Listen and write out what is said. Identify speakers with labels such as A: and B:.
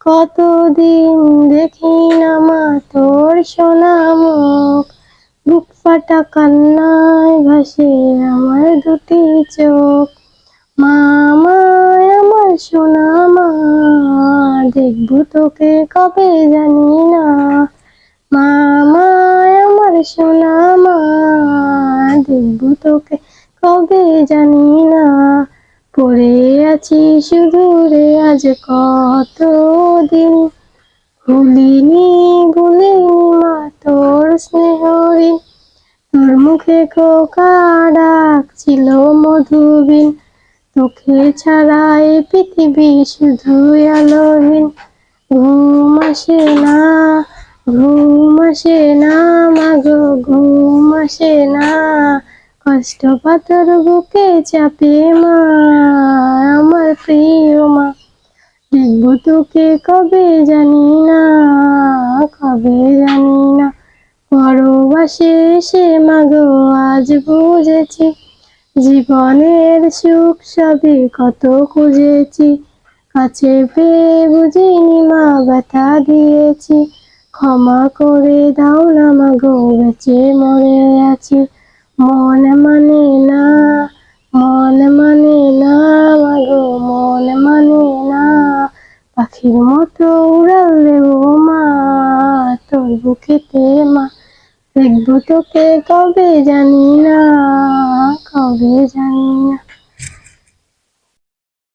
A: কতদিন দেখি না মা তোর সোনা মুখ, বুক ফাটা কান্নায় ভাসে আমার দুটি চোখ। মা আমায় আমার সোনা মা, দেখবো তোকে কবে জানি না। মা আমায় আমার সোনা মা, দেখবো তোকে কবে জানি না। পড়ে আছি শুধু রে আজ কতদিন, ভুলিনি ভুলিনি মা তোর স্নেহ ঋণ। তোর মুখে খোকা ডাক ছিল মধুবিন, তোকে ছাড়া এই পৃথিবী শুধুই আলোহীন। ঘুম আসে না, ঘুম আসে না মাগো, ঘুম আসে না। কষ্ট পাথর বুকে চাপে মা, আমার প্রিয় মা। দেখবো তোকে কবে জানি না, কবে জানি না। পরবাসে এসে মাগো আজ বুঝেছি, জীবনের সুখ সবই কত খুঁজেছি। কাছে পেয়ে বুঝিনি মা ব্যথা দিয়েছি, ক্ষমা করে দাও না মাগো বেঁচে মরে আছি। মন মানে না, মন মানে না মাগো, মন মানে না। পাখির মতো উড়াল দেবো মা তোর বুকেতে মা। দেখবো তোকে কবে জানি না, কবে জানি না।